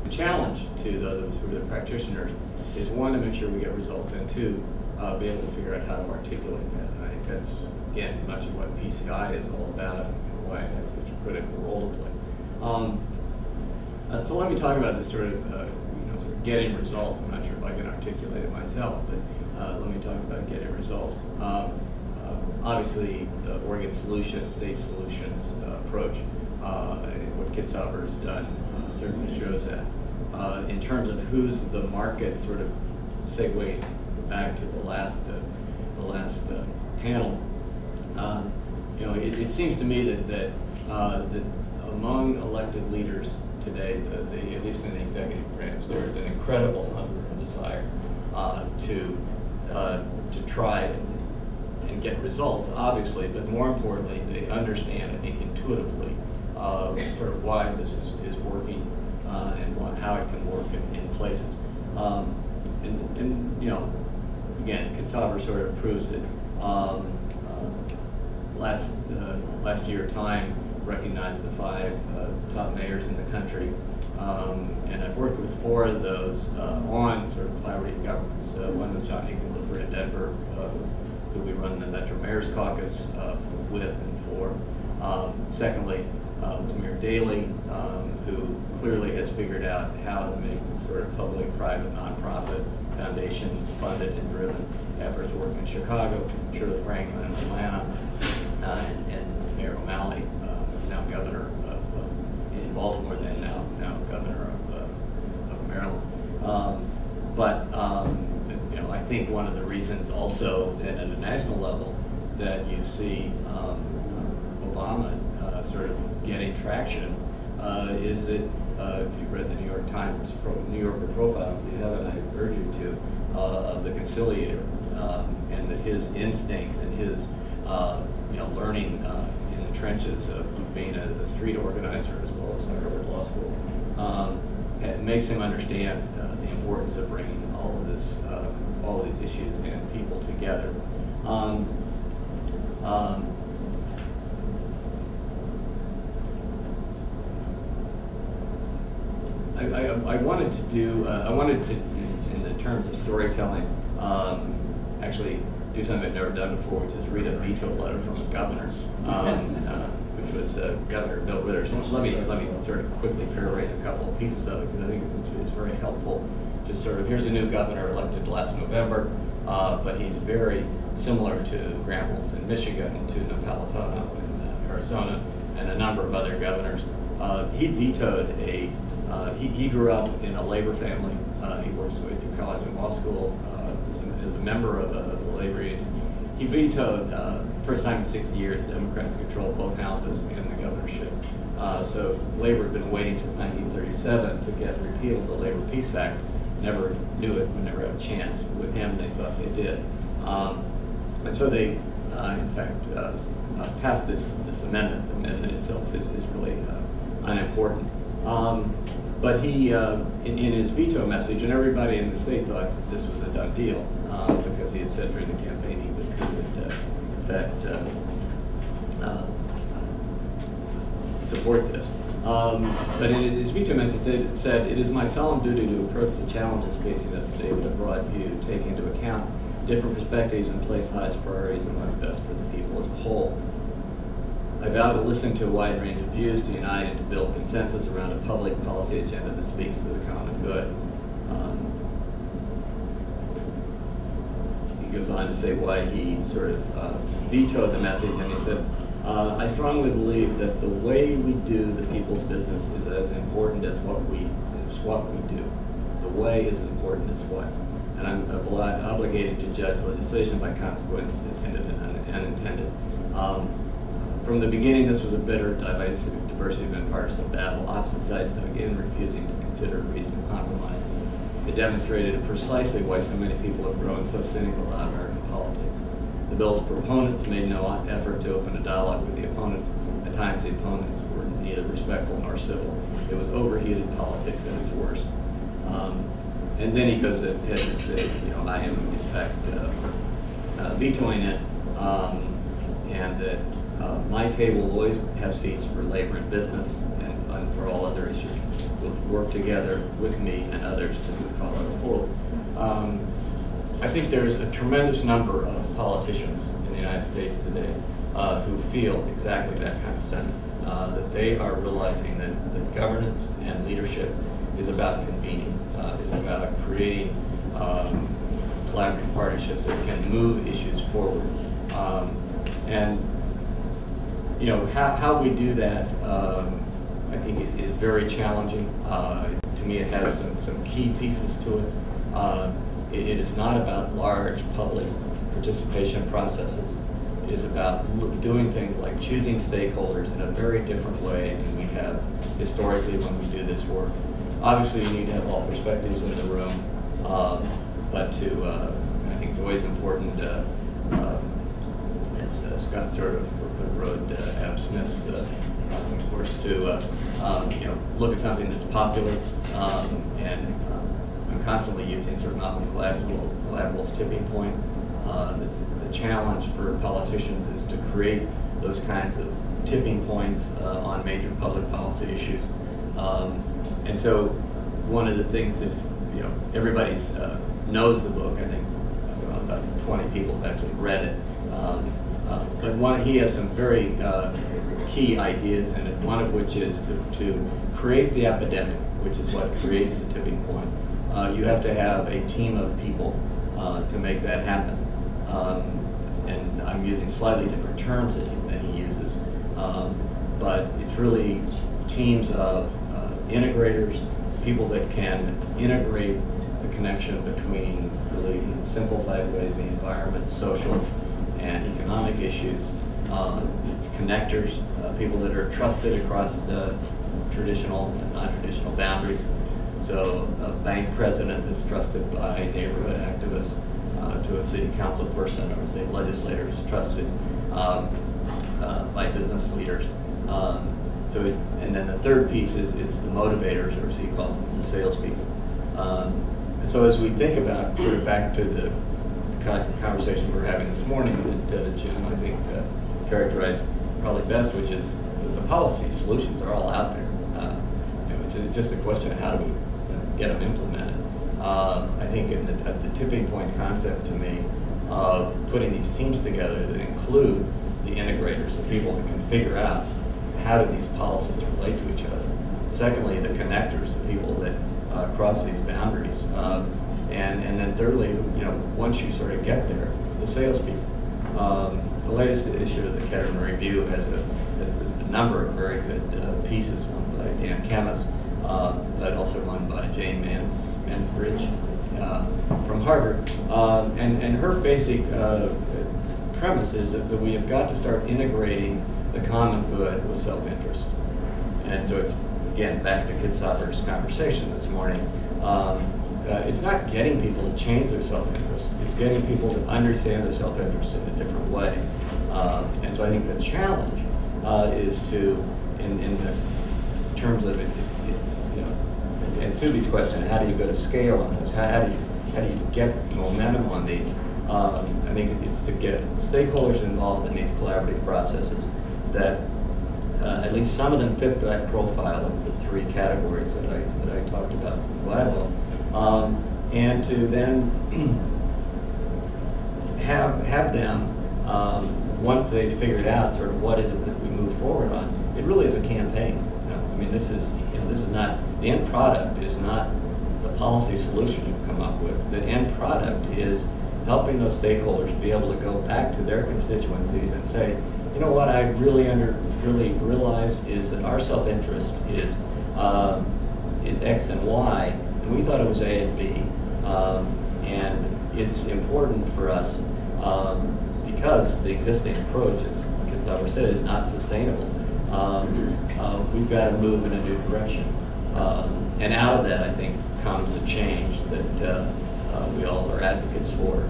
the challenge to those of us who are the practitioners is, one, to make sure we get results, and two, be able to figure out how to articulate that. And I think that's, again, much of what PCI is all about, and why it has such a critical role to play. So let me talk about this sort of, sort of getting results. I'm not sure if I can articulate it myself, but let me talk about getting results. Obviously, the Oregon Solutions, State Solutions approach, what Kitzhaber has done certainly shows that. In terms of who's the market, sort of segue back to the last panel, it seems to me that among elected leaders today, at least in the executive branch, there's an incredible hunger and desire to try and get results, obviously, but more importantly, they understand, I think, intuitively, sort of why this is working and how it can work in places. And again, Kitzhaber sort of proves it. Last year, Time recognized the 5 top mayors in the country, and I've worked with 4 of those on sort of collaborative governments. One was John Hickenlooper in Denver, who we run the Metro Mayor's Caucus with and for. Secondly, was Mayor Daley, who clearly has figured out how to make this sort of public-private, nonprofit, foundation-funded and driven efforts work in Chicago. Shirley Franklin in Atlanta, and Mayor O'Malley, now governor in Baltimore, then now governor of Maryland. I think one of the reasons also that at a national level that you see Obama sort of getting traction is that if you've read the New York Times New Yorker profile, if you haven't, I urge you to, of the conciliator, and that his instincts and his learning in the trenches of being a street organizer as well as at Harvard Law School, it makes him understand the importance of bringing all of these issues and people together. I wanted to do, in the terms of storytelling, actually do something I've never done before, which is read a veto letter from a governor, which was Governor Bill Ritter. So let me sort of quickly paraphrase a couple of pieces of it, because I think it's very helpful. Just sort of, here's a new governor elected last November, but he's very similar to Graham Wolf in Michigan, to Napolitano in Arizona, and a number of other governors. He vetoed he grew up in a labor family. He worked his way through college and law school. Was a member of the labor union. He vetoed, first time in 60 years, Democrats controlled both houses and the governorship. So labor had been waiting since 1937 to get repeal of the Labor Peace Act. Never knew it, never had a chance. With him, they thought they did. And so they, in fact, passed this amendment. The amendment itself is really unimportant. But he, in his veto message, and everybody in the state thought this was a done deal, because he had said during the campaign he would support this. But in his veto message it said, "It is my solemn duty to approach the challenges facing us today with a broad view, take into account different perspectives and place the highest priorities on what's best for the people as a whole. I vow to listen to a wide range of views, to unite and to build consensus around a public policy agenda that speaks to the common good." He goes on to say why he sort of vetoed the message, and he said, "I strongly believe that the way we do the people's business is as important as what we do. The way is as important as what. And I'm obligated to judge legislation by consequences intended and unintended." From the beginning, this was a bitter, diversity of bipartisan battle. Opposite sides dug in, refusing to consider reasonable compromises. It demonstrated precisely why so many people have grown so cynical about American politics. The bill's proponents made no effort to open a dialogue with the opponents. At times, the opponents were neither respectful nor civil. It was overheated politics at its worst. And then he goes ahead and says, I am in fact vetoing it, and that my table will always have seats for labor and business and for all other issues. will work together with me and others to move Colorado forward. I think there's a tremendous number of politicians in the United States today who feel exactly that kind of sentiment, that they are realizing that governance and leadership is about convening, is about creating collaborative partnerships that can move issues forward. And you know, how we do that, I think is very challenging. To me, it has some key pieces to it. It is not about large public participation processes. It is about doing things like choosing stakeholders in a very different way than we have historically when we do this work. Obviously, you need to have all perspectives in the room, but I think it's always important, as Scott sort of wrote, Ab Smith's, of course, to you know, look at something that's popular, and I'm constantly using sort of Malcolm Gladwell's tipping point. The challenge for politicians is to create those kinds of tipping points on major public policy issues. And so one of the things, if you know, everybody knows the book, I think about 20 people have actually read it. But he has some very key ideas in it, one of which is to create the epidemic, which is what creates the tipping point. You have to have a team of people to make that happen. And I'm using slightly different terms than he uses. But it's really teams of integrators, people that can integrate the connection between, really simplified ways, the environment, social and economic issues. It's connectors, people that are trusted across the traditional and non-traditional boundaries. So a bank president is trusted by neighborhood activists, to a city council person or a state legislator is trusted by business leaders. And then the third piece is the motivators, or as he calls them, the salespeople. And so as we think about, sort of back to the conversation we were having this morning that Jim, I think, characterized probably best, which is the policy solutions are all out there. You know, it's just a question of how do we get them implemented. I think at the tipping point concept to me of putting these teams together that include the integrators, the people who can figure out how do these policies relate to each other. Secondly, the connectors, the people that cross these boundaries. And then thirdly, you know, once you sort of get there, the salespeople. The latest issue of the Ketterman Review has a number of very good pieces, one by Dan Kemmis, but also one by Jane Mansbridge from Harvard. And her basic premise is that we have got to start integrating the common good with self-interest. And so it's, again, back to Kitzhaber's conversation this morning. It's not getting people to change their self-interest. It's getting people to understand their self-interest in a different way. And so I think the challenge is to, in the terms of it, you know, and Subi's question, how do you go to scale on this? How do you get momentum on these? I think it's to get stakeholders involved in these collaborative processes that at least some of them fit that profile of the three categories that I talked about from Gladwell. And to then have them, once they've figured out sort of what is it that we move forward on, it really is a campaign. You know? I mean, this is not, the end product is not the policy solution you've come up with. The end product is helping those stakeholders be able to go back to their constituencies and say, you know what I really realized is that our self-interest is X and Y, and we thought it was A and B. And it's important for us because the existing approach, as Kitzhaber said, is not sustainable. We've got to move in a new direction. And out of that, I think, comes a change that we all are advocates for.